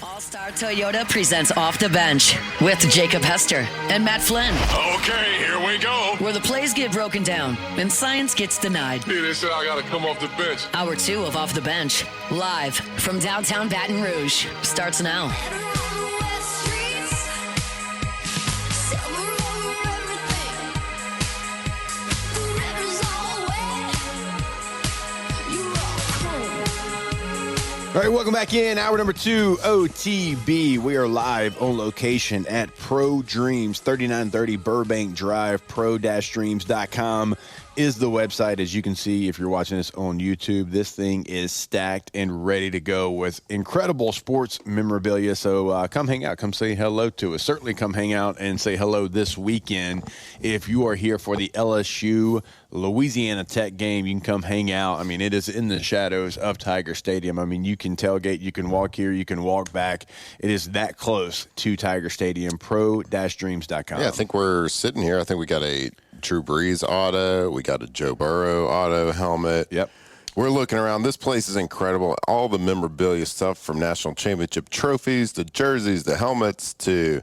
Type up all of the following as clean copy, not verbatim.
All-Star Toyota presents Off the Bench with Jacob Hester and Matt Flynn. Okay, here we go. Where the plays get broken down and science gets denied. Hey, they said I gotta come off the bench. Hour 2 of Off the Bench, live from downtown Baton Rouge, starts now. All right, welcome back in. Hour number 2, OTB. We are live on location at Pro Dreams, 3930 Burbank Drive. Pro-dreams.com is the website. As you can see, if you're watching this on YouTube, this thing is stacked and ready to go with incredible sports memorabilia. So come hang out. Come say hello to us. Certainly come hang out and say hello this weekend. If you are here for the LSU Louisiana Tech game, you can come hang out. I mean, it is in the shadows of Tiger Stadium. I mean, you can tailgate, you can walk here, you can walk back. It is that close to Tiger Stadium. Pro-dreams.com. Yeah, I think we're sitting here. I think we got a Drew Brees auto. We got a Joe Burrow auto helmet. Yep. We're looking around. This place is incredible. All the memorabilia stuff from national championship trophies, the jerseys, the helmets, to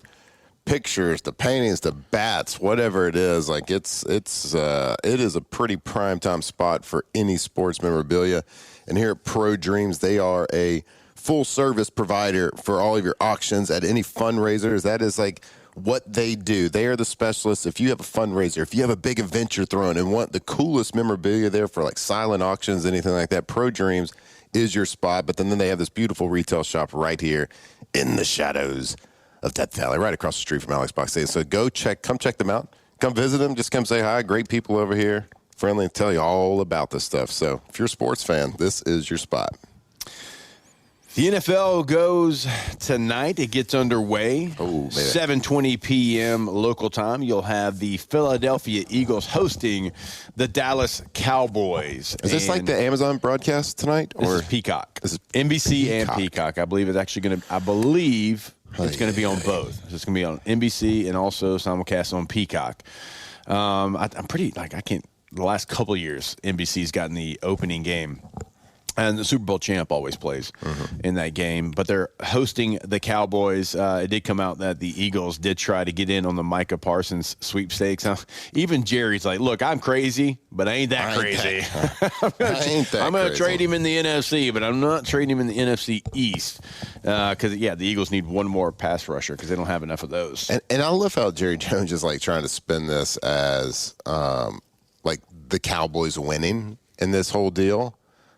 pictures, the paintings, the bats, whatever it is. Like it is a pretty prime time spot for any sports memorabilia. And here at Pro Dreams, they are a full service provider for all of your auctions at any fundraisers. That is like what they do. They are the specialists. If you have a fundraiser, if you have a big event you're throwing and want the coolest memorabilia there for like silent auctions, anything like that, Pro Dreams is your spot. But then they have this beautiful retail shop right here in the shadows of Death Valley, right across the street from Alex Box Stadium. So come check them out. Come visit them. Just come say hi. Great people over here. Friendly and tell you all about this stuff. So if you're a sports fan, this is your spot. The NFL goes tonight. It gets underway. 7:20 p.m. local time. You'll have the Philadelphia Eagles hosting the Dallas Cowboys. Is this like the Amazon broadcast tonight? This is Peacock. This is NBC Peacock. And Peacock. I believe it's actually going to. I believe it's going to be on both. It's going to be on NBC and also simulcast on Peacock. I'm pretty I can't. The last couple of years, NBC's gotten the opening game. And the Super Bowl champ always plays in that game. But they're hosting the Cowboys. It did come out that the Eagles did try to get in on the Micah Parsons sweepstakes. Even Jerry's like, look, I'm crazy, but I ain't that crazy. I'm going to trade him in the NFC, but I'm not trading him in the NFC East. Because, the Eagles need one more pass rusher because they don't have enough of those. And I love how Jerry Jones is like trying to spin this as like the Cowboys winning in this whole deal.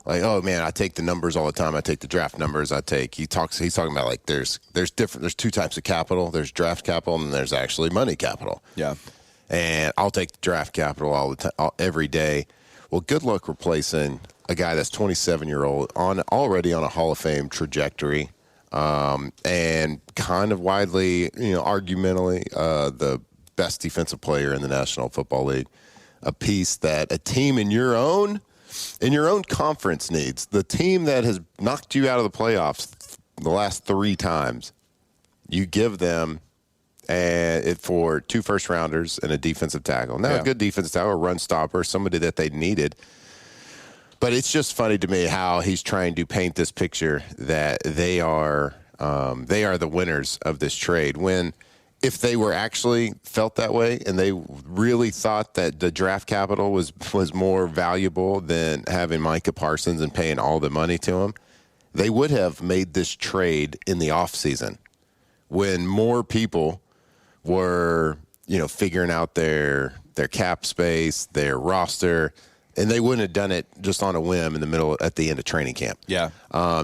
Like, oh man, I take the numbers all the time. I take the draft numbers. He's talking about like there's two types of capital. There's draft capital and there's actually money capital. Yeah. And I'll take the draft capital all the time, every day. Well, good luck replacing a guy that's 27-year-old already on a Hall of Fame trajectory, and kind of widely, argumentally, the best defensive player in the National Football League. A piece that a team in your own conference needs. The team that has knocked you out of the playoffs the last 3 times, you give them it for 2 first-rounders and a defensive tackle. Now, a good defensive tackle, a run stopper, somebody that they needed. But it's just funny to me how he's trying to paint this picture that they are the winners of this trade, when if they were actually felt that way and they really thought that the draft capital was more valuable than having Micah Parsons and paying all the money to him, they would have made this trade in the offseason when more people were, figuring out their cap space, their roster, and they wouldn't have done it just on a whim at the end of training camp. Yeah.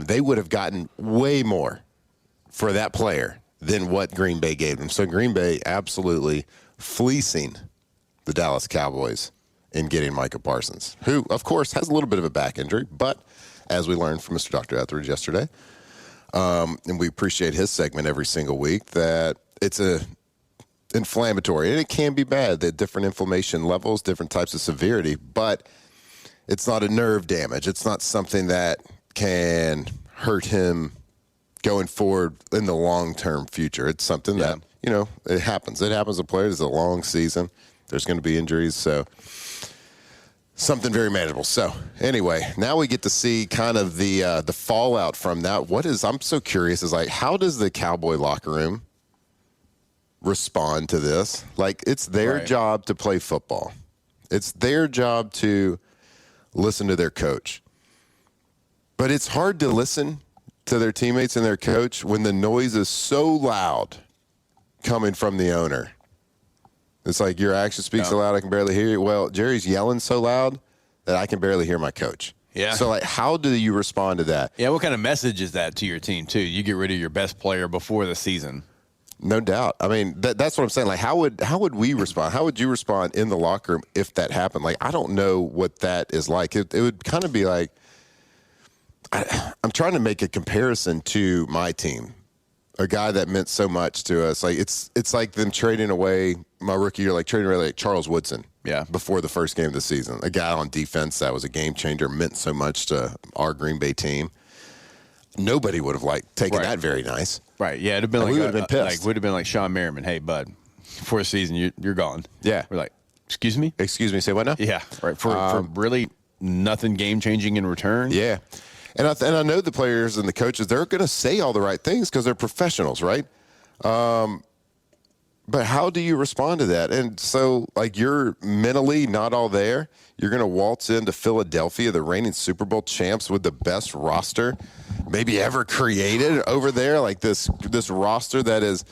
They would have gotten way more for that player than what Green Bay gave them. So Green Bay absolutely fleecing the Dallas Cowboys in getting Micah Parsons, who, of course, has a little bit of a back injury, but as we learned from Mr. Dr. Etheridge yesterday, and we appreciate his segment every single week, that it's inflammatory, and it can be bad, that different inflammation levels, different types of severity, but it's not a nerve damage. It's not something that can hurt him going forward in the long-term future. It's something that, it happens. It happens to players. It's a long season. There's going to be injuries. So something very manageable. So anyway, now we get to see kind of the fallout from that. I'm so curious is like, how does the Cowboy locker room respond to this? Like, it's their job to play football. It's their job to listen to their coach. But it's hard to listen to their teammates and their coach when the noise is so loud coming from the owner. It's like, your action speaks so loud I can barely hear you. Well, Jerry's yelling so loud that I can barely hear my coach. Yeah. So, like, how do you respond to that? Yeah, what kind of message is that to your team, too? You get rid of your best player before the season. No doubt. I mean, that's what I'm saying. Like, how would we respond? How would you respond in the locker room if that happened? Like, I don't know what that is like. It would kind of be like, I'm trying to make a comparison to my team, a guy that meant so much to us. Like, it's like them trading away my rookie year, like trading away like Charles Woodson. Yeah. Before the first game of the season, a guy on defense that was a game changer, meant so much to our Green Bay team. Nobody would have taken that very nice. Right. Yeah. It'd have been like, we would have been pissed. Would have been like Sean Merriman. Hey, bud, before the season, you're gone. Yeah. We're like, excuse me? Excuse me. Say what now? Yeah. Right. For really nothing game changing in return. Yeah. And I know the players and the coaches, they're going to say all the right things because they're professionals, right? But how do you respond to that? And so, like, you're mentally not all there. You're going to waltz into Philadelphia, the reigning Super Bowl champs, with the best roster maybe ever created over there. Like, this roster that is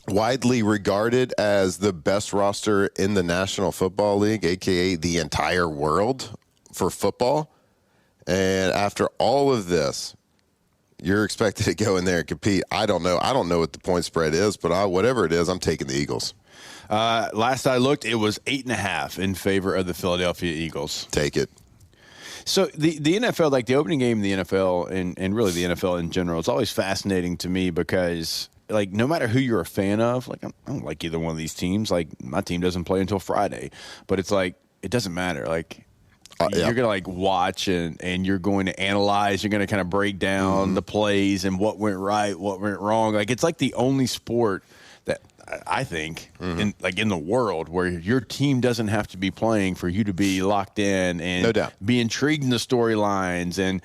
widely regarded as the best roster in the National Football League, a.k.a. the entire world for football. And after all of this, you're expected to go in there and compete. I don't know. I don't know what the point spread is, but whatever it is, I'm taking the Eagles. Last I looked, it was 8.5 in favor of the Philadelphia Eagles. Take it. So the NFL, like the opening game of the NFL and really the NFL in general, it's always fascinating to me because, like, no matter who you're a fan of, like, I don't like either one of these teams. Like, my team doesn't play until Friday, but it's like, it doesn't matter. Like, you're going to, like, watch and you're going to analyze. You're going to kind of break down the plays and what went right, what went wrong. Like, it's like the only sport that I think in the world where your team doesn't have to be playing for you to be locked in and no doubt. Be intrigued in the storylines and,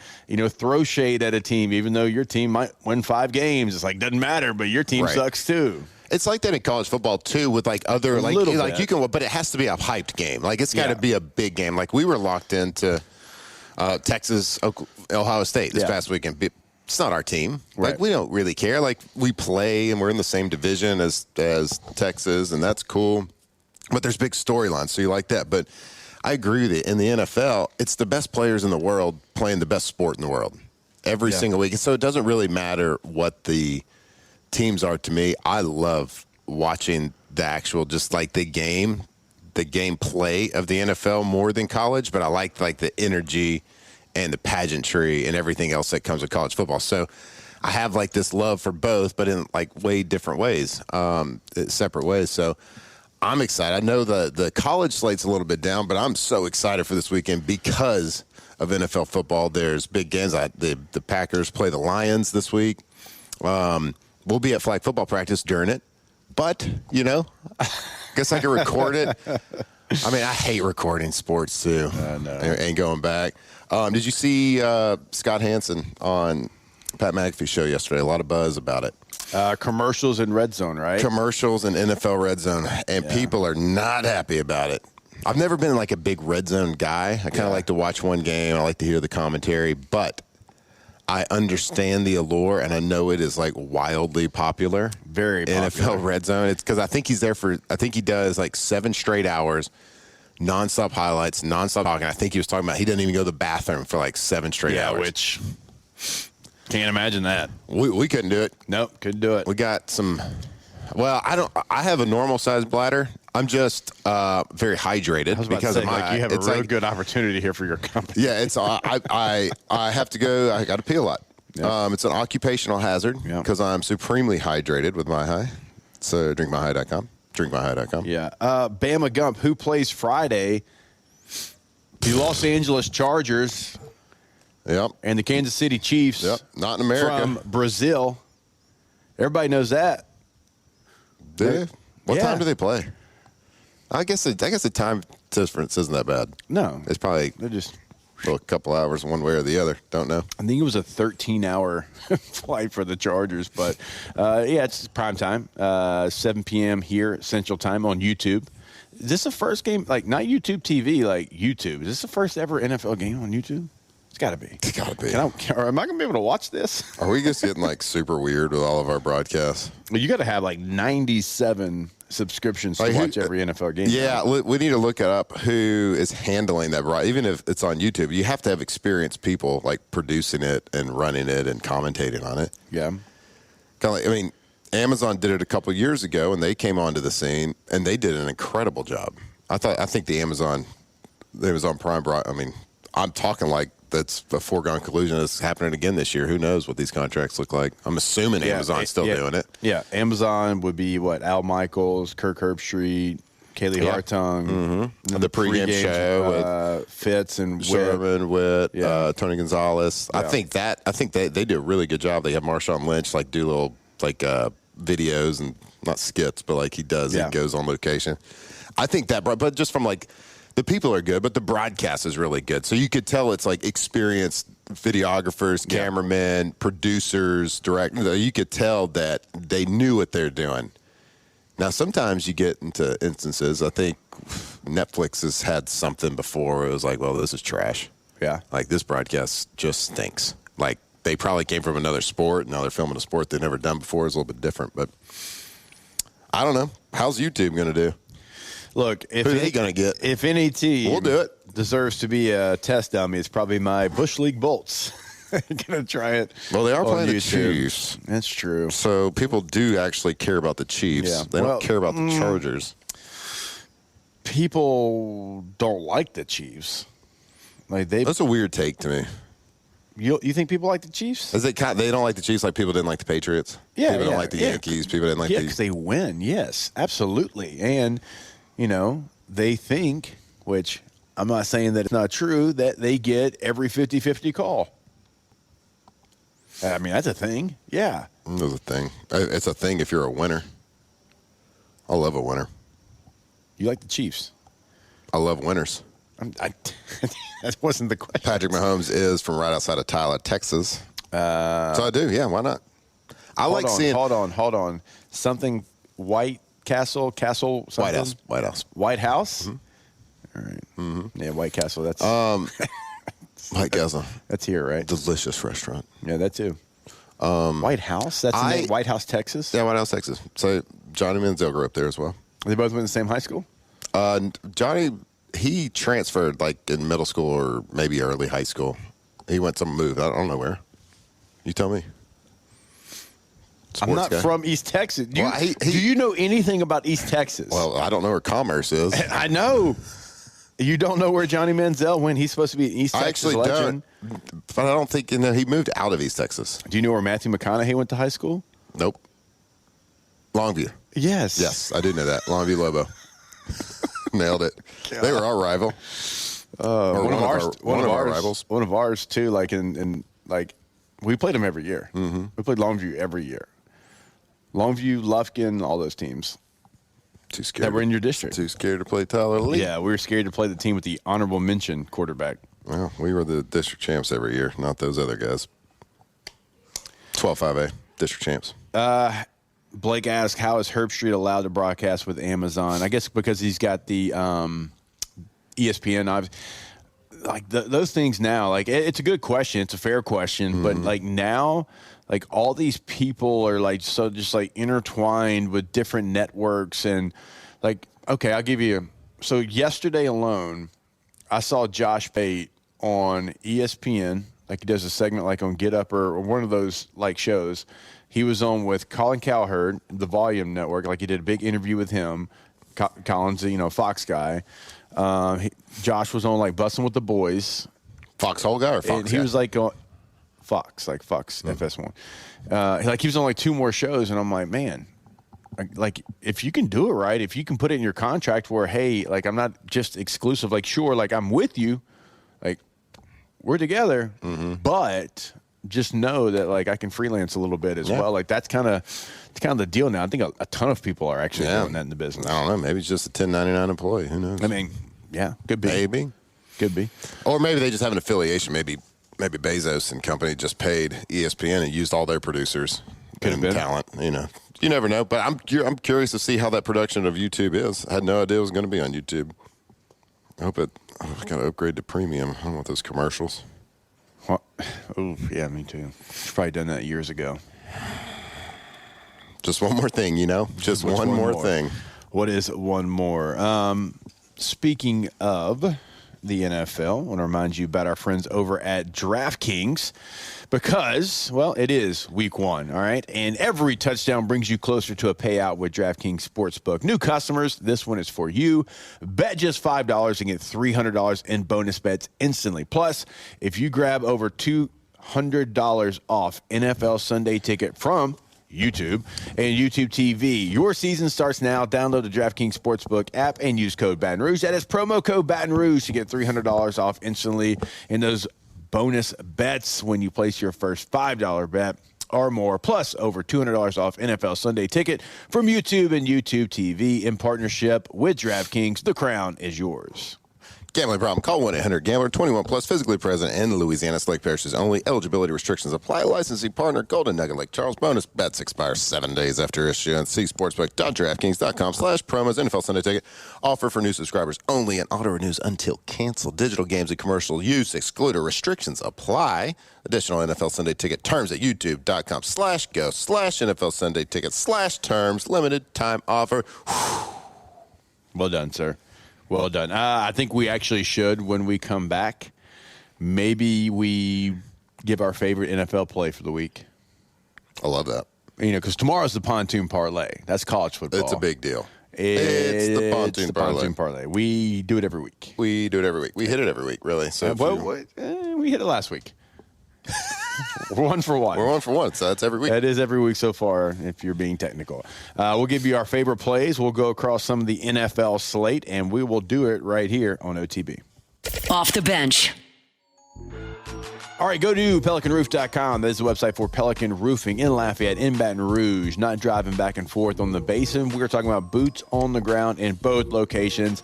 throw shade at a team, even though your team might win 5 games. It's like, doesn't matter, but your team sucks too. It's like that in college football too, with like other you can, but it has to be a hyped game. Like, it's got to be a big game. Like, we were locked into Texas, Ohio State this past weekend. It's not our team. Right. Like, we don't really care. Like, we play and we're in the same division as Texas, and that's cool. But there's big storylines, so you like that. But I agree with you. In the NFL, it's the best players in the world playing the best sport in the world every single week. And so it doesn't really matter what the teams are to me. I love watching the actual, just like the game play of the NFL more than college, but I like the energy and the pageantry and everything else that comes with college football. So I have like this love for both, but in like way different ways, separate ways. So I'm excited. I know the college slate's a little bit down, but I'm so excited for this weekend because of NFL football. There's big games. The Packers play the Lions this week. We'll be at flag football practice during it, but, guess I can record it. I mean, I hate recording sports, too, and going back. Did you see Scott Hansen on Pat McAfee's show yesterday? A lot of buzz about it. Commercials in Red Zone, right? Commercials in NFL Red Zone, and people are not happy about it. I've never been like a big Red Zone guy. I kind of like to watch one game. I like to hear the commentary, but I understand the allure, and I know it is like wildly popular. Very popular. NFL Red Zone. It's because I think he does like 7 straight hours, nonstop highlights, nonstop talking. I think he was talking about he didn't even go to the bathroom for like 7 straight hours. Which can't imagine that. We couldn't do it. Nope, couldn't do it. We got some. Well, I have a normal sized bladder. I'm just very hydrated because of my. You have a real good opportunity here for your company. Yeah, it's I have to go. I got to pee a lot. Yep. It's an occupational hazard because I'm supremely hydrated with My High. So drinkmyhigh.com. Drinkmyhigh.com. Yeah. Bama Gump, who plays Friday? The Los Angeles Chargers. Yep. And the Kansas City Chiefs. Yep. Not in America. From Brazil. Everybody knows that. What time do they play? I guess the time difference isn't that bad. No. It's probably They're just a couple hours one way or the other. Don't know. I think it was a 13-hour flight for the Chargers. But, yeah, it's prime time, 7 p.m. here, Central Time on YouTube. Is this the first game, like not YouTube TV, like YouTube? Is this the first ever NFL game on YouTube? It's got to be. It's got to be. Am I going to be able to watch this? Are we just getting like super weird with all of our broadcasts? Well, you got to have like 97 subscriptions to watch every NFL game. Yeah, we need to look up who is handling that. Even if it's on YouTube, you have to have experienced people like producing it and running it and commentating on it. Yeah. Kind of like, I mean, Amazon did it a couple years ago, and they came onto the scene, and they did an incredible job. I think the Amazon Prime brought. I mean, I'm talking like that's a foregone conclusion. It's happening again this year. Who knows what these contracts look like? I'm assuming Amazon's still doing it. Yeah, Amazon would be what? Al Michaels, Kirk Herbstreit, Kaylee Hartung, the pregame show with Fitz and Sherman, Witt, Tony Gonzalez. Yeah. I think they do a really good job. They have Marshawn Lynch like do little like videos and not skits, but like he does. He goes on location. I think that, but just from like. The people are good, but the broadcast is really good. So you could tell it's like experienced videographers, cameramen, producers, directors. You could tell that they knew what they're doing. Now, sometimes you get into instances, I think Netflix has had something before where it was like, well, this is trash. Yeah. Like this broadcast just stinks. Like they probably came from another sport. Now they're filming a sport they've never done before. It's a little bit different, but I don't know. How's YouTube going to do? Look, if who are they going to get? If any team we'll do it. Deserves to be a test dummy, it's probably my Bush League Bolts. Going to try it. Well, they are playing YouTube. The Chiefs. That's true. So people do actually care about the Chiefs. Yeah. They don't care about the Chargers. People don't like the Chiefs. That's a weird take to me. You think people like the Chiefs? They don't like the Chiefs like people didn't like the Patriots? Yeah. People don't like the Yankees. People didn't like because they win. Yes, absolutely. And they think, which I'm not saying that it's not true, that they get every 50-50 call. I mean, that's a thing. Yeah. It's a thing. It's a thing if you're a winner. I love a winner. You like the Chiefs? I love winners. That wasn't the question. Patrick Mahomes is from right outside of Tyler, Texas. So I do. Yeah, why not? Hold on. Something White Castle something? White House. White House? Mm-hmm. All right. Mm-hmm. Yeah, White Castle. That's White Castle. That's here, right? Delicious restaurant. Yeah, that too. White House? That's the name? White House, Texas? Yeah, White House, Texas. So Johnny Manziel grew up there as well. They both went to the same high school? Johnny, he transferred like in middle school or maybe early high school. He went to move. I don't know where. You tell me. I'm not from East Texas. Do you know anything about East Texas? Well, I don't know where Commerce is. I know. You don't know where Johnny Manziel went? He's supposed to be an East Texas legend. But I don't think he moved out of East Texas. Do you know where Matthew McConaughey went to high school? Nope. Longview. Yes, I do know that. Longview Lobo. Nailed it. God. They were our rival. One of our rivals. One of ours too. Like in we played them every year. Mm-hmm. We played Longview every year. Longview, Lufkin, all those teams. Too scared. That were in your district. Too scared to play Tyler Lee. Yeah, we were scared to play the team with the honorable mention quarterback. Well, we were the district champs every year, not those other guys. 12-5A, district champs. Blake asked, how is Herbstreit allowed to broadcast with Amazon? I guess because he's got the ESPN. Those things now, it's a good question. It's a fair question. Mm-hmm. But, now, all these people are, just intertwined with different networks. And, okay, I'll give you – so, yesterday alone, I saw Josh Pate on ESPN. He does a segment, on Get Up or one of those, shows. He was on with Colin Cowherd, the Volume Network. He did a big interview with him. Colin's Fox guy. Josh was on Bussin' with the Boys. Foxhole guy or Fox? And he was on Fox, Fox FS1. He was on 2 more shows, and I'm like, man, if you can do it right, if you can put it in your contract where, hey, I'm not just exclusive. Sure, I'm with you, we're together, but just know that I can freelance a little bit as well. That's kind of the deal now. I think a ton of people are actually doing that in the business. I don't know. Maybe it's just a 1099 employee. Who knows? I mean, Yeah, could be. Maybe. Could be. Or maybe they just have an affiliation. Maybe Bezos and company just paid ESPN and used all their producers and talent. You never know. But I'm curious to see how that production of YouTube is. I had no idea it was going to be on YouTube. I hope it. I got to upgrade to premium. I don't want those commercials. Well, oh yeah, me too. Probably done that years ago. Just one more thing, Just one more thing. What is one more? Speaking of the NFL, I want to remind you about our friends over at DraftKings because, well, it is week 1, all right? And every touchdown brings you closer to a payout with DraftKings Sportsbook. New customers, this one is for you. Bet just $5 and get $300 in bonus bets instantly. Plus, if you grab over $200 off NFL Sunday ticket from YouTube and YouTube TV. Your season starts now. Download the DraftKings Sportsbook app and use code Baton Rouge. That is promo code Baton Rouge to get $300 off instantly in those bonus bets when you place your first $5 bet or more, plus over $200 off NFL Sunday ticket from YouTube and YouTube TV in partnership with DraftKings. The crown is yours. Gambling problem? Call 1-800-GAMBLER. 21 plus, physically present in Louisiana. Lake parishes only. Eligibility restrictions apply. Licensing partner Golden Nugget Lake Charles. Bonus bets expire 7 days after issuance. See sportsbook.draftkings.com/promos. NFL Sunday ticket offer for new subscribers only and auto renews until canceled. Digital games and commercial use excluded. Restrictions apply. Additional NFL Sunday ticket terms at youtube.com/go/NFL Sunday ticket/terms. Limited time offer. Well done, sir. Well done. I think we actually should, when we come back, maybe we give our favorite NFL play for the week. I love that. Because tomorrow's the Pontoon Parlay. That's college football. It's a big deal. It's the Pontoon Parlay. We do it every week. We hit it every week, really. So we hit it last week. We're 1 for 1. We're 1 for 1, so that's every week. That is every week so far, if you're being technical. We'll give you our favorite plays. We'll go across some of the NFL slate, and we will do it right here on OTB. Off the bench. All right, go to PelicanRoof.com. That is the website for Pelican Roofing in Lafayette, in Baton Rouge. Not driving back and forth on the basin. We're talking about boots on the ground in both locations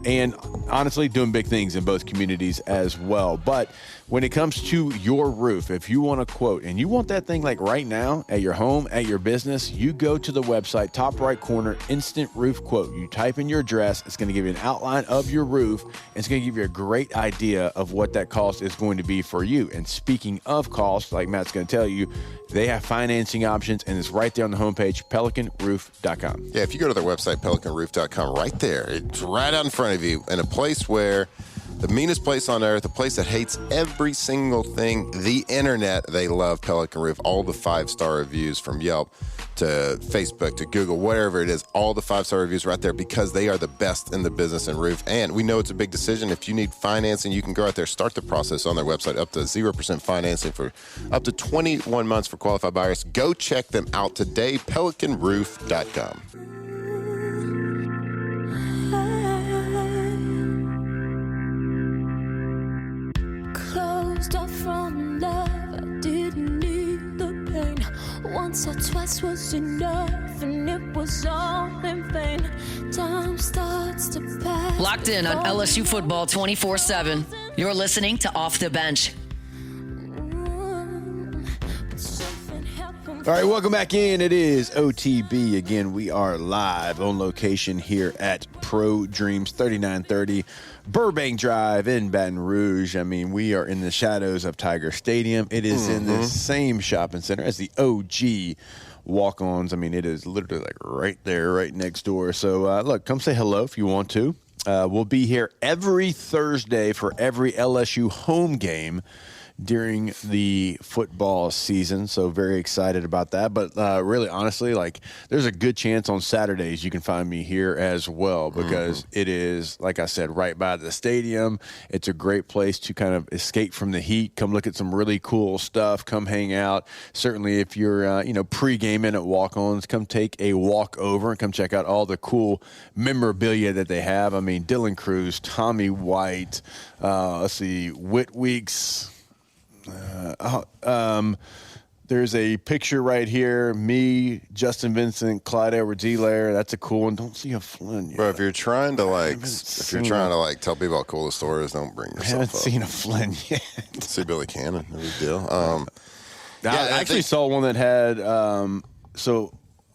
and honestly doing big things in both communities as well. But when it comes to your roof, if you want a quote and you want that thing like right now at your home, at your business, you go to the website, top right corner, instant roof quote. You type in your address. It's going to give you an outline of your roof. It's going to give you a great idea of what that cost is going to be for you. And speaking of cost, like Matt's going to tell you, they have financing options, and it's right there on the homepage, pelicanroof.com. Yeah, if you go to their website, pelicanroof.com, right there, it's right out in front of you, in a place where the meanest place on earth, a place that hates every single thing, the internet, they love Pelican Roof. All the 5-star reviews from Yelp to Facebook to Google, whatever it is, all the 5-star reviews right there because they are the best in the business in roof. And we know it's a big decision. If you need financing, you can go out there, start the process on their website, up to 0% financing for up to 21 months for qualified buyers. Go check them out today, pelicanroof.com. Closed off from love, I didn't need the pain. Once or twice was enough, and it was all in vain. Time starts to pass. Locked in on LSU football 24/7. You're listening to Off the Bench. All right, welcome back in. It is OTB. Again, we are live on location here at Pro Dreams 3930 Burbank Drive in Baton Rouge. I mean, we are in the shadows of Tiger Stadium. It is in the same shopping center as the OG walk-ons. I mean, it is literally like right there, right next door. So, look, come say hello if you want to. We'll be here every Thursday for every LSU home game during the football season. So very excited about that. But really, honestly, like there's a good chance on Saturdays you can find me here as well because it is, like I said, right by the stadium. It's a great place to kind of escape from the heat, come look at some really cool stuff, come hang out. Certainly if you're, pre-gaming at walk-ons, come take a walk over and come check out all the cool memorabilia that they have. I mean, Dylan Cruz, Tommy White, There's a picture right here. Me, Justin Vincent, Clyde Edwards-Helaire. That's a cool one. Don't see a Flynn yet. Bro, if you're trying to tell people how cool the store is, don't bring yourself I haven't up. seen a Flynn yet. See Billy Cannon, no big deal. I actually saw one that had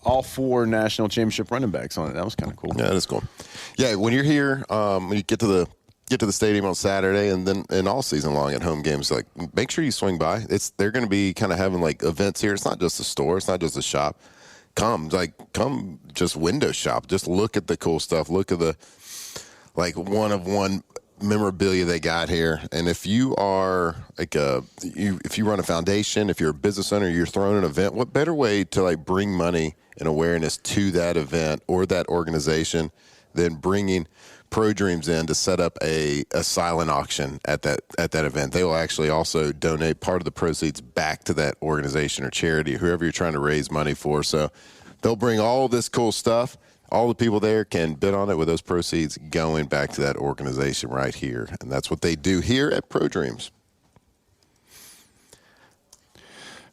all 4 national championship running backs on it. That was kind of cool. Yeah, that is cool. Yeah, when you're here, when you get to the stadium on Saturday, and all season long at home games, like make sure you swing by. They're going to be kind of having like events here. It's not just a store. It's not just a shop. Come just window shop. Just look at the cool stuff. Look at the one-of-one memorabilia they got here. And if you are if you run a foundation, if you're a business owner, you're throwing an event, what better way to bring money and awareness to that event or that organization than bringing Pro Dreams in to set up a silent auction at that event. They will actually also donate part of the proceeds back to that organization or charity, whoever you're trying to raise money for. So they'll bring all this cool stuff. All the people there can bid on it with those proceeds going back to that organization right here. And that's what they do here at Pro Dreams.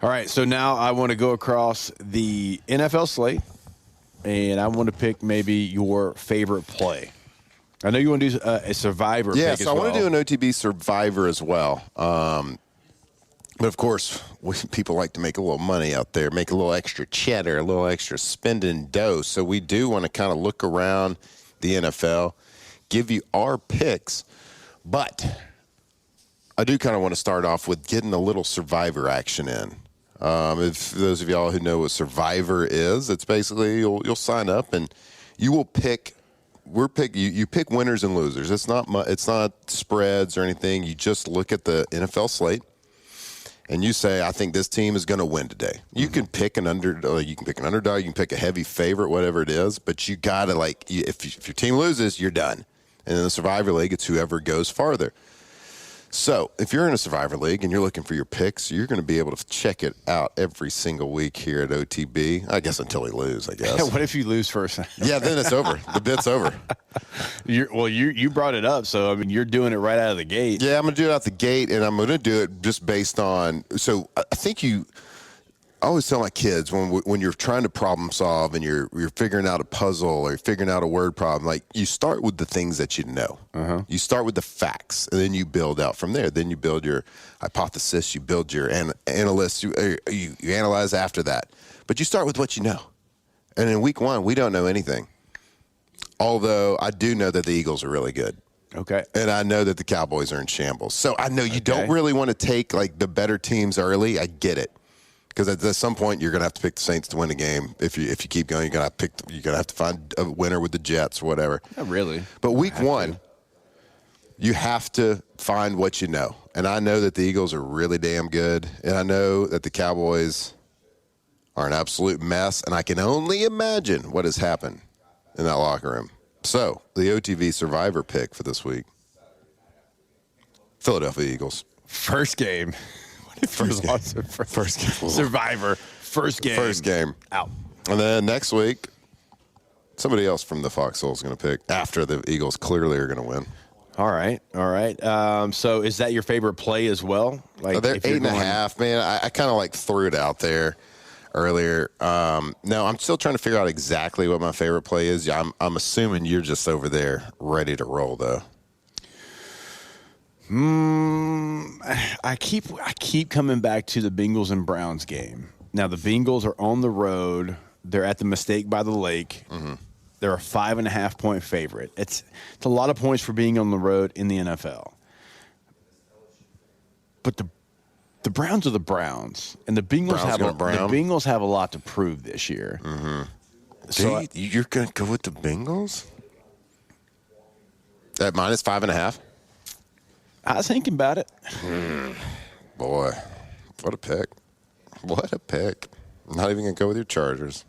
All right, so now I want to go across the NFL slate, and I want to pick maybe your favorite play. I know you want to do a Survivor pick as well. I want to do an OTB Survivor as well. But, of course, people like to make a little money out there, make a little extra cheddar, a little extra spending dough. So we do want to kind of look around the NFL, give you our picks. But I do kind of want to start off with getting a little Survivor action in. If those of y'all who know what Survivor is, it's basically you'll sign up and you will pick. You pick winners and losers. It's not spreads or anything. You just look at the NFL slate and you say, I think this team is going to win today. You can pick an underdog. You can pick a heavy favorite, whatever it is. But you got to if your team loses, you're done. And in the Survivor League, it's whoever goes farther. So if you're in a Survivor League and you're looking for your picks, you're going to be able to check it out every single week here at OTB. I guess until we lose, I guess. What if you lose first? Yeah, then it's over. The bit's over. You brought it up, so I mean you're doing it right out of the gate. Yeah, I'm going to do it out the gate, and I'm going to do it just based on. So I think I always tell my kids when you're trying to problem solve and you're figuring out a puzzle or you're figuring out a word problem, like you start with the things that you know. Uh-huh. You start with the facts, and then you build out from there. Then you build your hypothesis, you build your analyst, you analyze after that. But you start with what you know. And in week 1, we don't know anything. Although I do know that the Eagles are really good. Okay. And I know that the Cowboys are in shambles. So I know you don't really want to take the better teams early. I get it. Because at some point you're gonna have to pick the Saints to win the game. If you keep going, you're gonna have to find a winner with the Jets or whatever. Not really. But week 1, you have to find what you know. And I know that the Eagles are really damn good, and I know that the Cowboys are an absolute mess. And I can only imagine what has happened in that locker room. So the OTV Survivor pick for this week: Philadelphia Eagles. First game. First game. Survivor. First game. Out. And then next week, somebody else from the Foxhole is going to pick after the Eagles clearly are going to win. All right. So is that your favorite play as well? They're 8.5, man. I kind of threw it out there earlier. No, I'm still trying to figure out exactly what my favorite play is. I'm assuming you're just over there ready to roll, though. I keep coming back to the Bengals and Browns game. Now the Bengals are on the road. They're at the Mistake by the Lake. Mm-hmm. They're a 5.5-point favorite. It's a lot of points for being on the road in the NFL. But the Browns are the Browns, and the Bengals have a lot to prove this year. Mm-hmm. So you're going to go with the Bengals at minus 5.5? I was thinking about it. Boy, what a pick. What a pick. I'm not even going to go with your Chargers.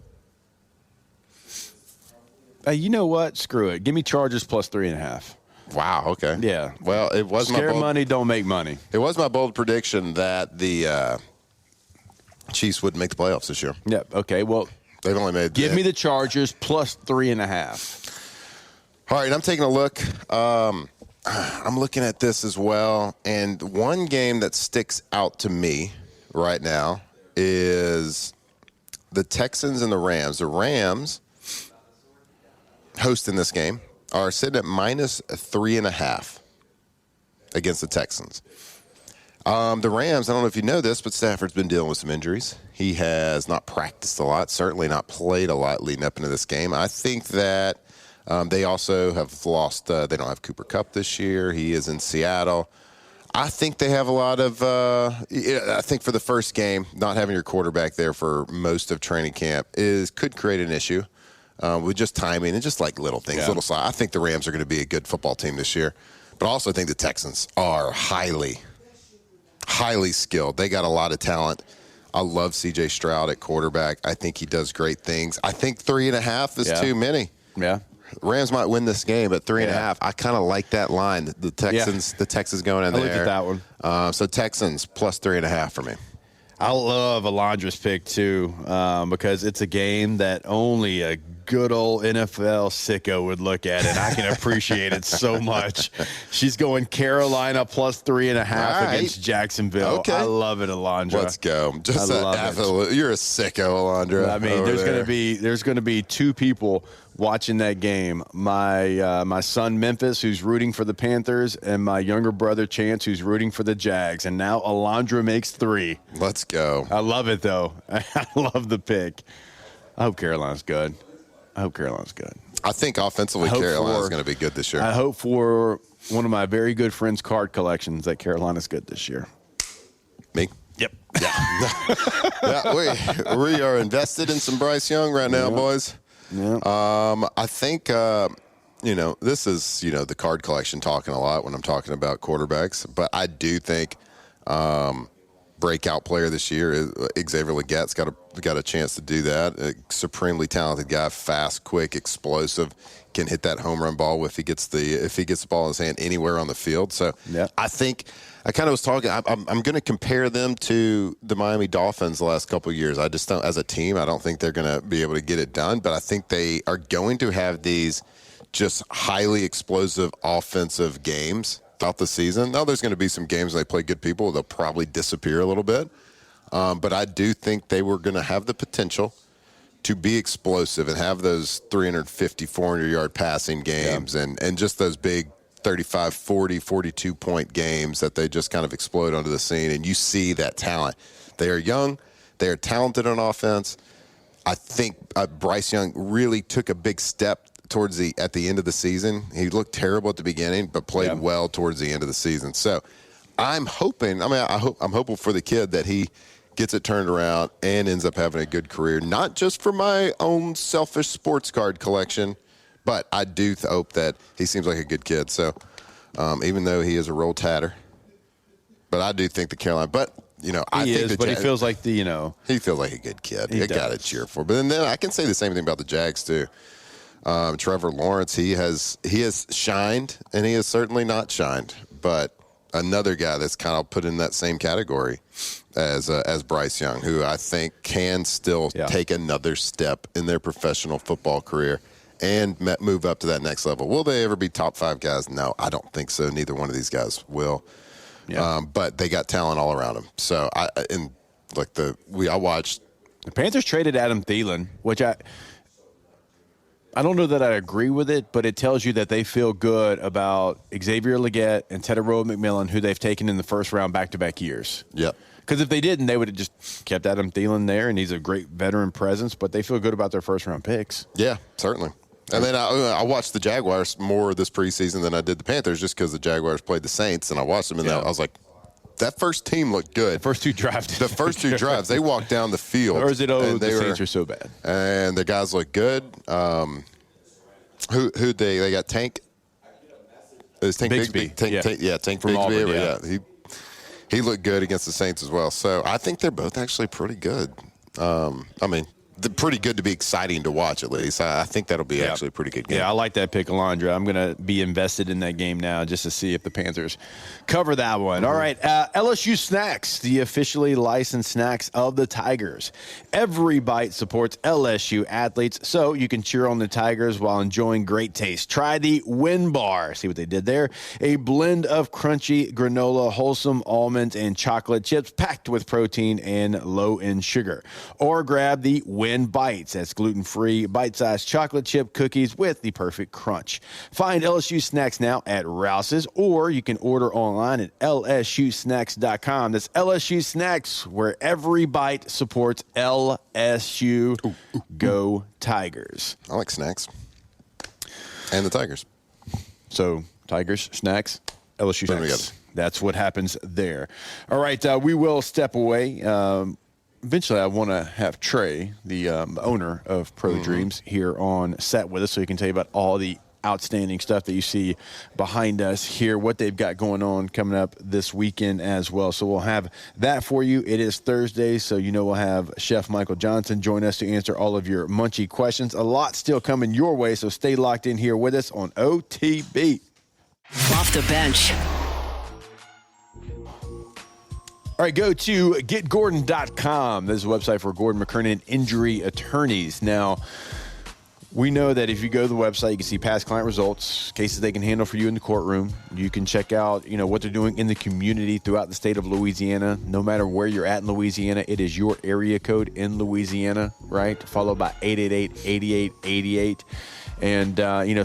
Hey, you know what? Screw it. Give me Chargers plus 3.5. Wow, okay. Yeah. Well, it was Scare money, don't make money. It was my bold prediction that the Chiefs wouldn't make the playoffs this year. Yep. Okay, well, they've only made give me the Chargers plus 3.5. All right, and I'm taking a look. I'm looking at this as well, and one game that sticks out to me right now is the Texans and the Rams. The Rams hosting this game are sitting at -3.5 against the Texans. The Rams, I don't know if you know this, but Stafford's been dealing with some injuries. He has not practiced a lot, certainly not played a lot leading up into this game. I think that they also have lost, they don't have Cooper Kupp this year. He is in Seattle. I think they have a lot of, I think for the first game, not having your quarterback there for most of training camp could create an issue with just timing and just like little things. Yeah. I think the Rams are going to be a good football team this year. But I also think the Texans are highly skilled. They got a lot of talent. I love C.J. Stroud at quarterback. I think he does great things. I think 3.5 is too many. Yeah. Rams might win this game at 3.5. I kind of like that line. The Texans going in there. I looked at that one. So Texans plus 3.5 for me. I love Alondra's pick, too, because it's a game that only a good old NFL sicko would look at, and I can appreciate it so much. She's going Carolina plus 3.5 against Jacksonville. Okay. I love it, Alondra. Let's go. You're a sicko, Alondra. I mean, there's going to be two people watching that game. My son Memphis, who's rooting for the Panthers, and my younger brother Chance, who's rooting for the Jags. And now Alondra makes 3. Let's go. I love it, though. I love the pick. I hope Carolina's good. I think offensively Carolina's going to be good this year. I hope for one of my very good friends' card collections that Carolina's good this year. Me? Yep. Yeah, we are invested in some Bryce Young right now, boys. Yeah. I think, this is, the card collection talking a lot when I'm talking about quarterbacks. But I do think breakout player this year is Xavier Legette's got a chance to do that. A supremely talented guy, fast, quick, explosive, can hit that home run ball if he gets the ball in his hand anywhere on the field. So I think I kind of was talking. I'm going to compare them to the Miami Dolphins the last couple of years. I just don't, as a team, I don't think they're going to be able to get it done. But I think they are going to have these just highly explosive offensive games throughout the season. Now, there's going to be some games when they play good people. They'll probably disappear a little bit. But I do think they were going to have the potential to be explosive and have those 350, 400-yard passing games and just those big 35, 40, 42-point games that they just kind of explode onto the scene. And you see that talent. They are young. They are talented on offense. I think Bryce Young really took a big step at the end of the season. He looked terrible at the beginning, but played well towards the end of the season. So I'm hoping. I'm hopeful for the kid that he gets it turned around and ends up having a good career. Not just for my own selfish sports card collection, but I do hope that he seems like a good kid. So even though he is a roll tatter, but I do think the Carolina. But he feels like he feels like a good kid. You got to cheer for. But then I can say the same thing about the Jags too. Trevor Lawrence, he has shined, and he has certainly not shined. But another guy that's kind of put in that same category as Bryce Young, who I think can still take another step in their professional football career and move up to that next level. Will they ever be top 5 guys? No, I don't think so. Neither one of these guys will. Yeah. But they got talent all around them. So I watched. The Panthers traded Adam Thielen, which I don't know that I agree with it, but it tells you that they feel good about Xavier Legette and Tedero McMillan, who they've taken in the first round back-to-back years. Yep. Because if they didn't, they would have just kept Adam Thielen there, and he's a great veteran presence, but they feel good about their first-round picks. Yeah, certainly. And then I watched the Jaguars more this preseason than I did the Panthers just because the Jaguars played the Saints, and I watched them, and I was like, that first team looked good. The first two drives, they walked down the field. Or is it, the Saints are so bad? And the guys look good. Who they got? Tank? Is Tank Bigsby? Tank From Bigsby. Auburn, He looked good against the Saints as well. So I think they're both actually pretty good. pretty good to be exciting to watch, at least. I think that'll be actually a pretty good game. Yeah, I like that pick, Alondra. I'm going to be invested in that game now just to see if the Panthers cover that one. All right, LSU Snacks, the officially licensed snacks of the Tigers. Every bite supports LSU athletes, so you can cheer on the Tigers while enjoying great taste. Try the Win Bar. See what they did there? A blend of crunchy granola, wholesome almonds, and chocolate chips packed with protein and low in sugar. Or grab the Win Bites. That's gluten-free, bite-sized chocolate chip cookies with the perfect crunch. Find LSU Snacks now at Rouse's, or you can order online at lsusnacks.com. That's LSU Snacks, where every bite supports LSU. Go Tigers. I like snacks. And the Tigers. So, Tigers, snacks, LSU snacks. That's what happens there. All right, we will step away. Eventually, I want to have Trey, the owner of Pro Dreams, here on set with us so he can tell you about all the outstanding stuff that you see behind us here, what they've got going on coming up this weekend as well. So we'll have that for you. It is Thursday, so we'll have Chef Michael Johnson join us to answer all of your munchy questions. A lot still coming your way, so stay locked in here with us on OTB. Off the bench. All right, go to getgordon.com. This is a website for Gordon McKernan injury attorneys. Now, we know that if you go to the website, you can see past client results, cases they can handle for you in the courtroom. You can check out, what they're doing in the community throughout the state of Louisiana. No matter where you're at in Louisiana, it is your area code in Louisiana, right? Followed by 888-8888. And,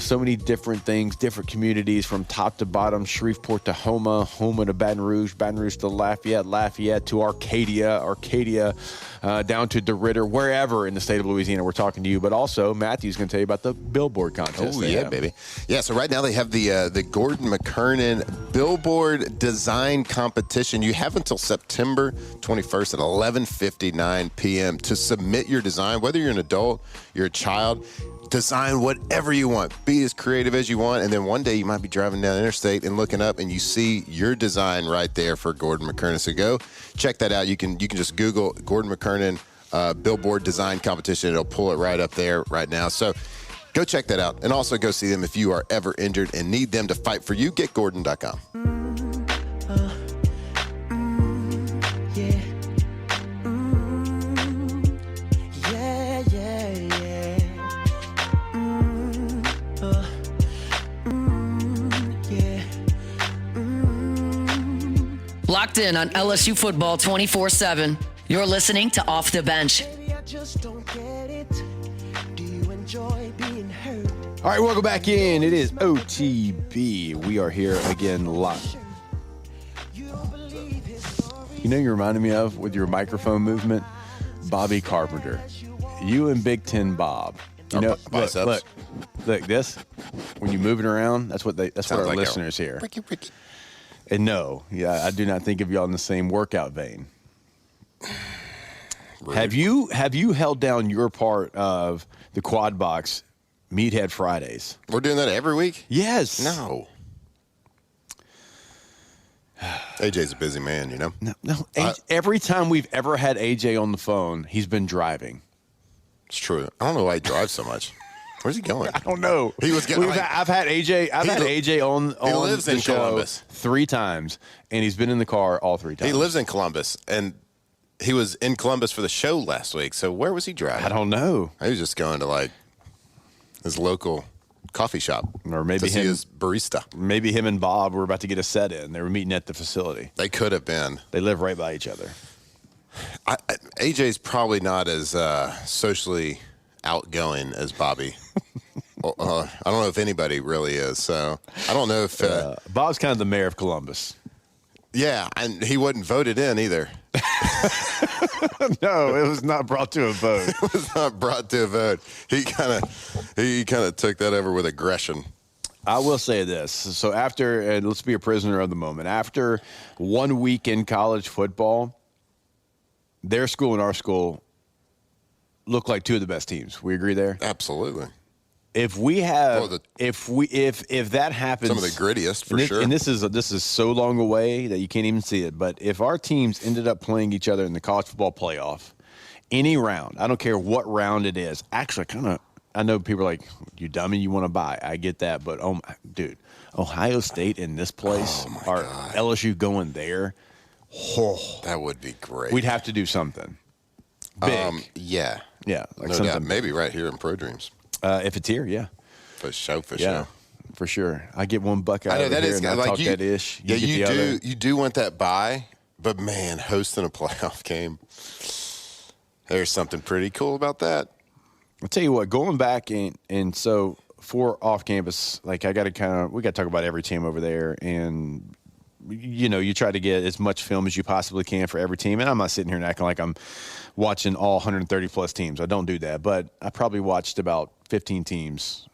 so many different things, different communities from top to bottom, Shreveport to Houma, Houma to Baton Rouge to Lafayette, Lafayette to Arcadia, down to DeRidder, wherever in the state of Louisiana we're talking to you. But also, Matthew's going to tell you about the billboard contest. Oh, yeah, baby. Yeah, so right now they have the Gordon McKernan Billboard Design Competition. You have until September 21st at 11:59 p.m. to submit your design, whether you're an adult, you're a child. Design whatever you want. Be as creative as you want. And then one day you might be driving down the interstate and looking up and you see your design right there for Gordon McKernan. So go check that out. You can just Google Gordon McKernan Billboard Design Competition. It'll pull it right up there right now. So go check that out. And also go see them if you are ever injured and need them to fight for you. GetGordon.com. Locked in on LSU football 24/7. You're listening to Off the Bench. All right, welcome back in. It is OTB. We are here again live. You reminded me of, with your microphone movement, Bobby Carpenter. You and Big Ten Bob. Look, this. When you move it around, that's what our like listeners hear. Ricky. And no, I do not think of y'all in the same workout vein. Rude. Have you held down your part of the Quad Box Meathead Fridays? We're doing that every week? Yes. No. AJ's a busy man, No. Every time we've ever had AJ on the phone, he's been driving. It's true. I don't know why he drives so much. Where's he going? I don't know. He was getting. I've had AJ. I've had AJ on. He lives the in show Columbus 3 times, and he's been in the car all 3 times. He lives in Columbus, and he was in Columbus for the show last week. So where was he driving? I don't know. He was just going to his local coffee shop, or maybe to see his barista. Maybe him and Bob were about to get a set in. They were meeting at the facility. They could have been. They live right by each other. AJ's probably not as socially outgoing as Bobby. I don't know if anybody really is. So I don't know if Bob's kind of the mayor of Columbus. Yeah, and he wasn't voted in either. No, it was not brought to a vote. It was not brought to a vote. He kind of took that over with aggression. I will say this. So after, and let's be a prisoner of the moment, after 1 week in college football, their school and our school look like 2 of the best teams. We agree there? Absolutely. If we have, if that happens, some of the grittiest for sure. And this is so long away that you can't even see it. But if our teams ended up playing each other in the college football playoff, any round. I don't care what round it is. Actually, I know people are like, you dummy, you want to buy. I get that. But, dude, Ohio State in this place, or LSU going there. Oh, that would be great. We'd have to do something big. Yeah. Yeah. Like no something doubt. Maybe right here in Pro Dreams. If it's here, yeah. For sure. For sure. I get one Buckeye I know over that here is and I like talk you, that ish. You get the other. You do want that buy, but man, hosting a playoff game, there's something pretty cool about that. I'll tell you what, going back and so for off campus, like we got to talk about every team over there, and you try to get as much film as you possibly can for every team. And I'm not sitting here and acting like I'm watching all 130 plus teams. I don't do that, but I probably watched about 15 teams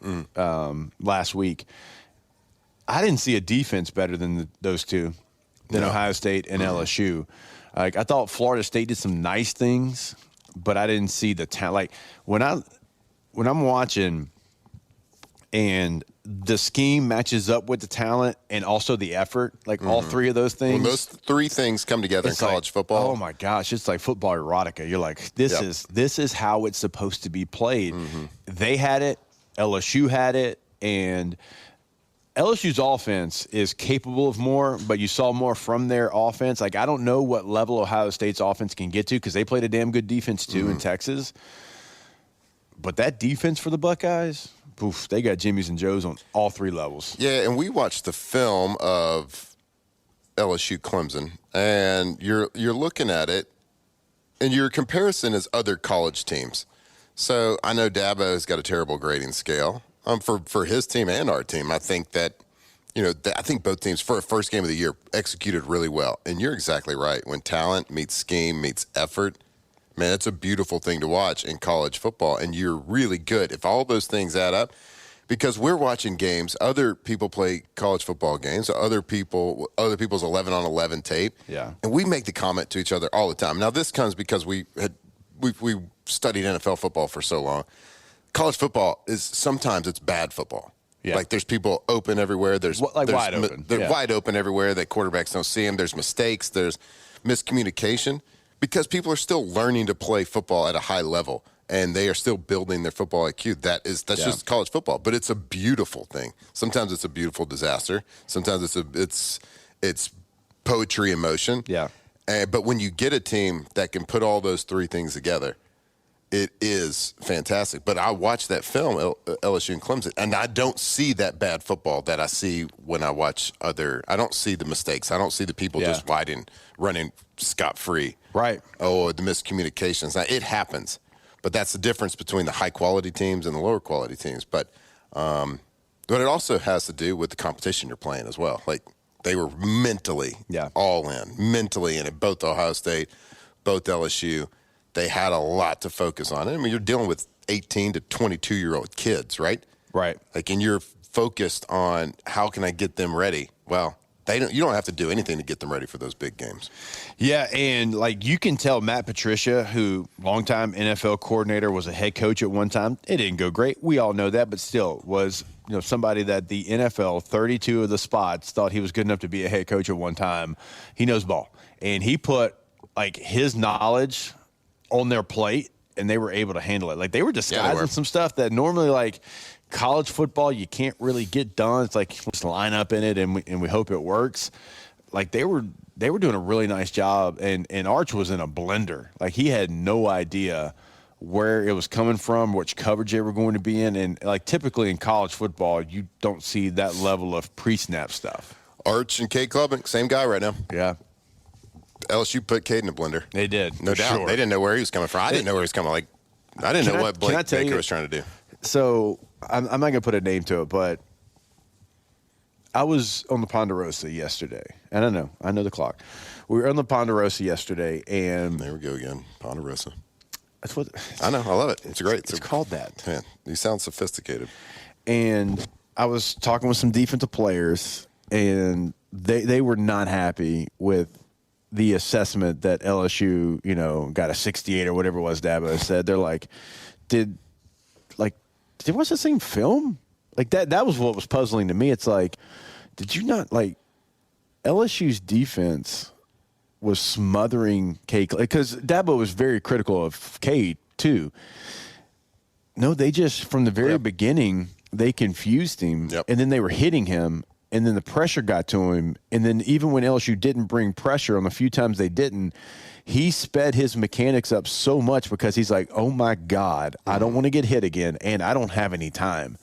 last week. I didn't see a defense better than those two, than Ohio State and LSU. Like I thought Florida State did some nice things, but I didn't see the talent. Like when I'm watching and the scheme matches up with the talent and also the effort, like all three of those things. When those three things come together in college football. Oh my gosh, it's like football erotica. You're like, this is how it's supposed to be played. They had it, LSU had it, and LSU's offense is capable of more, but you saw more from their offense. Like I don't know what level Ohio State's offense can get to because they played a damn good defense too in Texas. But that defense for the Buckeyes, poof, they got Jimmys and Joes on all three levels. Yeah, and we watched the film of LSU Clemson, and you're looking at it, and your comparison is other college teams. So I know Dabo's got a terrible grading scale for his team and our team. I think that, I think both teams for a first game of the year executed really well. And you're exactly right. When talent meets scheme meets effort, man, it's a beautiful thing to watch in college football, and you're really good if all those things add up. Because we're watching games, other people play college football games, other people's 11-on-11 tape, and we make the comment to each other all the time. Now, this comes because we studied NFL football for so long. College football sometimes it's bad football. Yeah. Like there's people open everywhere. There's wide open. They're wide open everywhere. That quarterbacks don't see them. There's mistakes. There's miscommunication. Because people are still learning to play football at a high level, and they are still building their football IQ. That's just college football, but it's a beautiful thing. Sometimes it's a beautiful disaster. Sometimes it's poetry in motion. Yeah. But when you get a team that can put all those three things together, it is fantastic. But I watched that film, LSU and Clemson, and I don't see that bad football that I see when I watch other. I don't see the mistakes. I don't see the people just running scot-free. Right. Oh, the miscommunications. Now, it happens. But that's the difference between the high-quality teams and the lower-quality teams. But it also has to do with the competition you're playing as well. Like, they were mentally all in. Mentally in it. Both Ohio State, both LSU. They had a lot to focus on. I mean, you're dealing with 18 to 22-year-old kids, right? Right. Like, and you're focused on how can I get them ready? Well, you don't have to do anything to get them ready for those big games. Yeah, and like you can tell Matt Patricia, who longtime NFL coordinator, was a head coach at one time. It didn't go great. We all know that, but still was somebody that the NFL, 32 of the spots, thought he was good enough to be a head coach at one time. He knows ball. And he put like his knowledge on their plate, and they were able to handle it. Like they were disguising some stuff that normally like college football you can't really get done. It's like let's line up in it and we hope it works. Like they were doing a really nice job, and Arch was in a blender. Like he had no idea where it was coming from, which coverage they were going to be in, and like typically in college football you don't see that level of pre-snap stuff. Arch and Cade Klubnik, same guy right now. Yeah. LSU put Cade in a blender. They did. No doubt. Sure. They didn't know where he was coming from. I didn't know where he was coming. Like, I didn't know what Blake Baker was trying to do. So I'm not going to put a name to it, but I was on the Ponderosa yesterday. And I know the clock. We were on the Ponderosa yesterday, and there we go again, Ponderosa. That's what I know. I love it. It's great. It's called that. Man, you sound sophisticated. And I was talking with some defensive players, and they were not happy with the assessment that LSU, got a 68 or whatever it was Dabo said. They're like, did you watch the same film? Like that was what was puzzling to me. It's like, did you not like LSU's defense was smothering Cade, because Dabo was very critical of Cade too. No, they just, from the very beginning, they confused him, and then they were hitting him, and then the pressure got to him, and then even when LSU didn't bring pressure on the few times they didn't, he sped his mechanics up so much because he's like, oh, my God, I don't want to get hit again, and I don't have any time.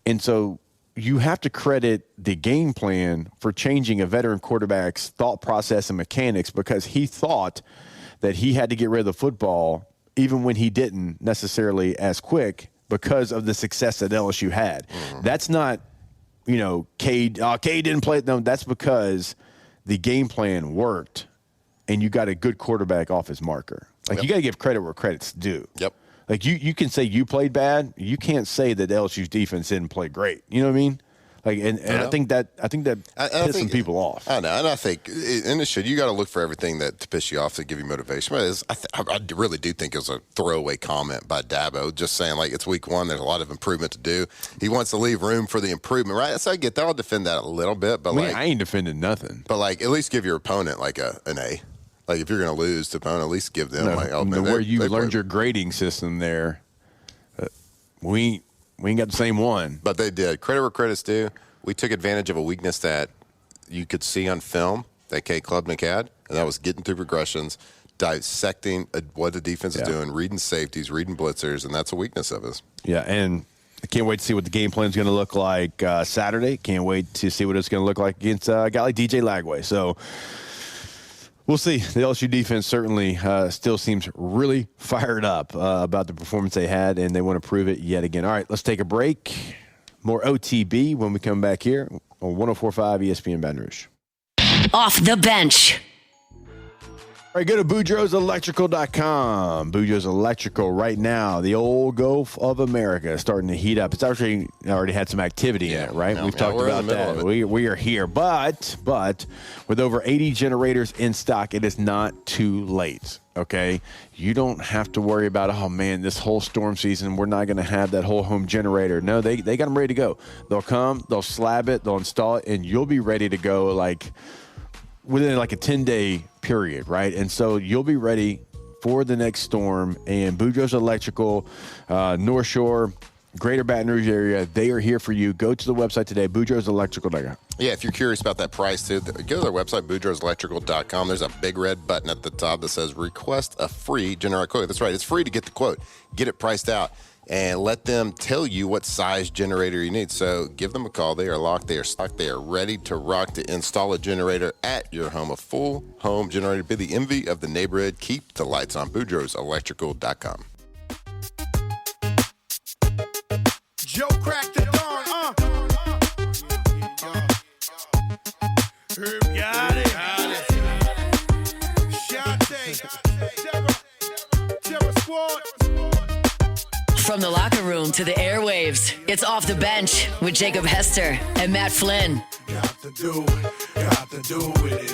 And so you have to credit the game plan for changing a veteran quarterback's thought process and mechanics, because he thought that he had to get rid of the football even when he didn't necessarily as quick because of the success that LSU had. That's not, Cade didn't play. No, that's because the game plan worked and you got a good quarterback off his marker. Like, you got to give credit where credit's due. Like, you can say you played bad. You can't say that LSU's defense didn't play great. You know what I mean? Like, and I think that pissed some people off. I know, and I think, and it should. You got to look for everything to piss you off to give you motivation. But I really do think it was a throwaway comment by Dabo, just saying, like, it's week one. There's a lot of improvement to do. He wants to leave room for the improvement, right? So I get that. I'll defend that a little bit, but I ain't defending nothing. But like, at least give your opponent like an A. Like, if you're going to lose to opponent, at least give them where you learned your grading system there. We ain't got the same one. But they did. Credit where credit's due. We took advantage of a weakness that you could see on film that Cade Klubnik had, and that was getting through progressions, dissecting what the defense is doing, reading safeties, reading blitzers, and that's a weakness of his. Yeah, and I can't wait to see what the game plan is going to look like Saturday. Can't wait to see what it's going to look like against a guy like DJ Lagway. So we'll see. The LSU defense certainly still seems really fired up about the performance they had, and they want to prove it yet again. All right, let's take a break. More OTB when we come back here on 104.5 ESPN Baton Rouge. Off the bench. All right, go to BoudreauxElectrical.com. Boudreaux's Electrical right now. The old Gulf of America is starting to heat up. It's actually already had some activity in it, right? We've talked about that. We are here. But with over 80 generators in stock, it is not too late, okay? You don't have to worry about, oh, man, this whole storm season, we're not going to have that whole home generator. No, they got them ready to go. They'll come, they'll slab it, they'll install it, and you'll be ready to go within a 10-day period, right? And so you'll be ready for the next storm. And Boudreaux's Electrical, North Shore, Greater Baton Rouge area, they are here for you. Go to the website today, Boudreaux'Electrical.com. Yeah, if you're curious about that price, too, go to their website, Boudreaux'Electrical.com. There's a big red button at the top that says request a free generator quote. That's right. It's free to get the quote. Get it priced out. And let them tell you what size generator you need. So give them a call. They are locked. They are stocked. They are ready to rock to install a generator at your home. A full home generator. Be the envy of the neighborhood. Keep the lights on. Boudreaux'Electrical.com. Joe cracked the dawn. Herb got it. Shante. Terror Squad. From the locker room to the airwaves, it's Off the Bench with Jacob Hester and Matt Flynn. Got to do with it.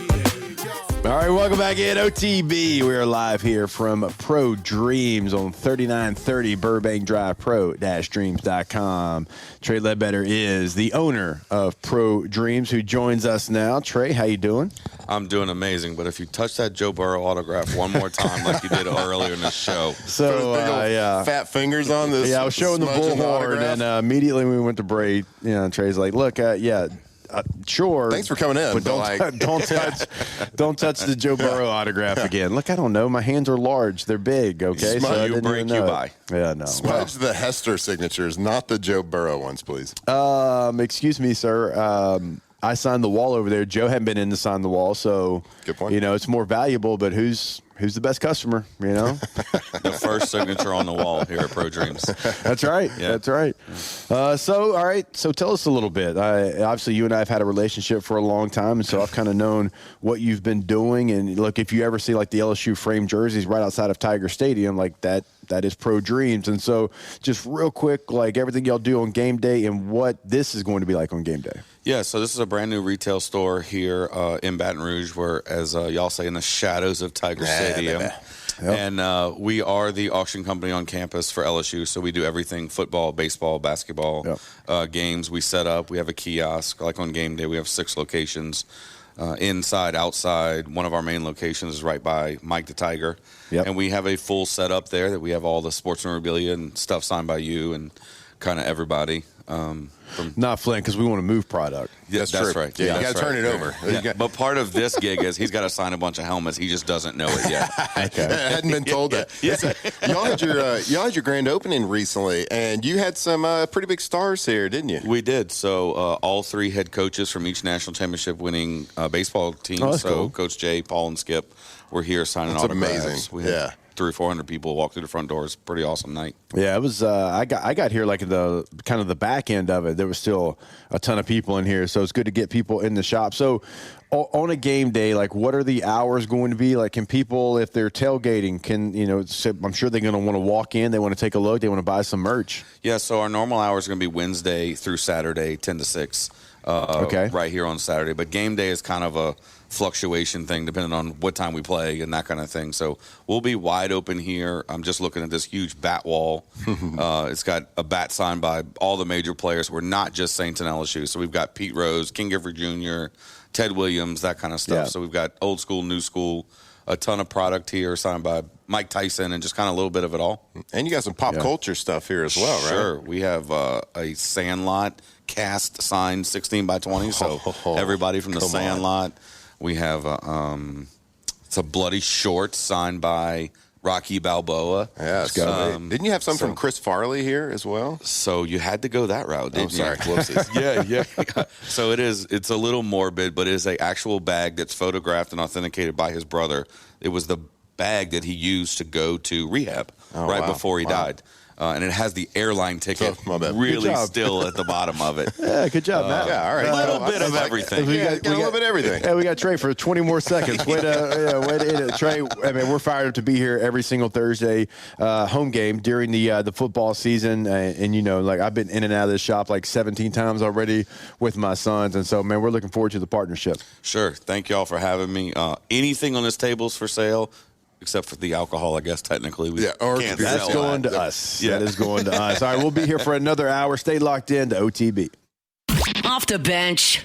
All right, welcome back in OTB. We are live here from Pro Dreams on 3930 Burbank Drive, pro-dreams.com. Trey Ledbetter is the owner of Pro Dreams, who joins us now. Trey, how you doing? I'm doing amazing, but if you touch that Joe Burrow autograph one more time like you did earlier in the show. So, fat fingers on this. Yeah, I was showing the bullhorn, and immediately when we went to break, Trey's like, look, sure. Thanks for coming in. But don't touch the Joe Burrow autograph again. Look, I don't know. My hands are large. They're big, okay? So you break, you buy. Yeah, no. Smudge the Hester signatures, not the Joe Burrow ones, please. Excuse me, sir. I signed the wall over there. Joe hadn't been in to sign the wall, so good point. It's more valuable, but who's the best customer, The first signature on the wall here at Pro Dreams. That's right. Yeah. That's right. So, all right. So tell us a little bit. Obviously, you and I have had a relationship for a long time, and so I've kind of known what you've been doing. And, look, if you ever see, the LSU framed jerseys right outside of Tiger Stadium, that is Pro Dreams. And so just real quick, everything y'all do on game day and what this is going to be like on game day. Yeah, so this is a brand new retail store here in Baton Rouge where, as y'all say, in the shadows of Tiger Stadium. Yep. And we are the auction company on campus for LSU, so we do everything: football, baseball, basketball games. We set up. We have a kiosk. On game day, we have 6 locations. inside, outside. One of our main locations is right by Mike the Tiger. Yep. And we have a full setup there that we have all the sports memorabilia and stuff signed by you and kind of everybody. Not Flynn, because we want to move product. Yeah, that's true. right. Yeah, you that's got to turn it over. Yeah. But part of this gig is he's got to sign a bunch of helmets. He just doesn't know it yet. I hadn't been told that. Listen, y'all had your grand opening recently, and you had some pretty big stars here, didn't you? We did. So all 3 head coaches from each national championship winning baseball team. Oh, that's so cool. Coach Jay, Paul, and Skip were here signing That's autographs. amazing. We had 300 or 400 people walk through the front doors. Pretty awesome night. Yeah, it was. I got here like the kind of the back end of it. There was still a ton of people in here, so it's good to get people in the shop. So on a game day, like what are the hours going to be? Like, can people, if they're tailgating, I'm sure they're going to want to walk in. They want to take a look. They want to buy some merch. Yeah. So our normal hours are going to be Wednesday through Saturday, 10 to 6. Okay. Right here on Saturday, but game day is kind of a fluctuation thing depending on what time we play and that kind of thing. So we'll be wide open here. I'm just looking at this huge bat wall. It's got a bat signed by all the major players. We're not just Saints and LSU. So we've got Pete Rose, King Gifford Jr., Ted Williams, that kind of stuff. Yeah. So we've got old school, new school, a ton of product here signed by Mike Tyson and just kind of a little bit of it all. And you got some pop culture stuff here as well, right? Sure. We have a Sandlot cast signed 16 by 20. So everybody from the Sandlot. We have it's a Bloody Short signed by Rocky Balboa. Yeah, didn't you have some from Chris Farley here as well? So you had to go that route, didn't you? Sorry. Whoopsies. Yeah. So it's a little morbid, but it is an actual bag that's photographed and authenticated by his brother. It was the bag that he used to go to rehab before he died. And it has the airline ticket really still at the bottom of it. Yeah, good job, Matt. Yeah, all right. A little bit of everything. We got a little bit of everything. Yeah, we got Trey for 20 more seconds. Way to hit it, Trey. I mean, we're fired up to be here every single Thursday home game during the football season. And I've been in and out of this shop like 17 times already with my sons. And so, man, we're looking forward to the partnership. Sure. Thank you all for having me. Anything on this table is for sale. Except for the alcohol, I guess, technically. That's going to us. Yeah. That is going to us. All right, we'll be here for another hour. Stay locked in to OTB. Off the bench.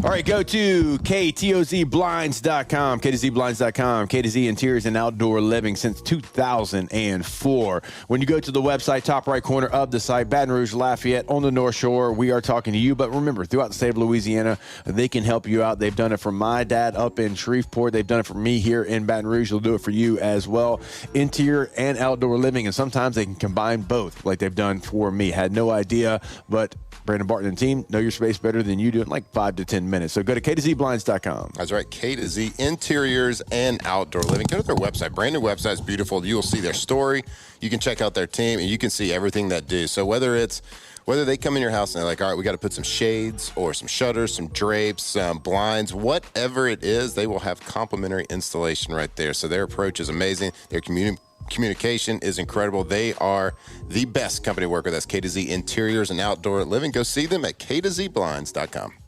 All right, go to KTOZBlinds.com, KTOZBlinds.com, KTZ Interiors and Outdoor Living since 2004. When you go to the website, top right corner of the site, Baton Rouge, Lafayette, on the North Shore, we are talking to you. But remember, throughout the state of Louisiana, they can help you out. They've done it for my dad up in Shreveport. They've done it for me here in Baton Rouge. They'll do it for you as well. Interior and outdoor living, and sometimes they can combine both like they've done for me. Had no idea, but Brandon Barton and team know your space better than you do in like 5 to 10 minutes. So go to KTZBlinds.com. That's right, K to Z Interiors and Outdoor Living. Go to their website. Brand new website is beautiful. You will see their story. You can check out their team, and you can see everything that do. So whether they come in your house and they're like, all right, we got to put some shades or some shutters, some drapes, some blinds, whatever it is, they will have complimentary installation right there. So their approach is amazing. Their communication is incredible. They are the best company to work with. That's K to Z Interiors and Outdoor Living. Go see them at KTZBlinds.com.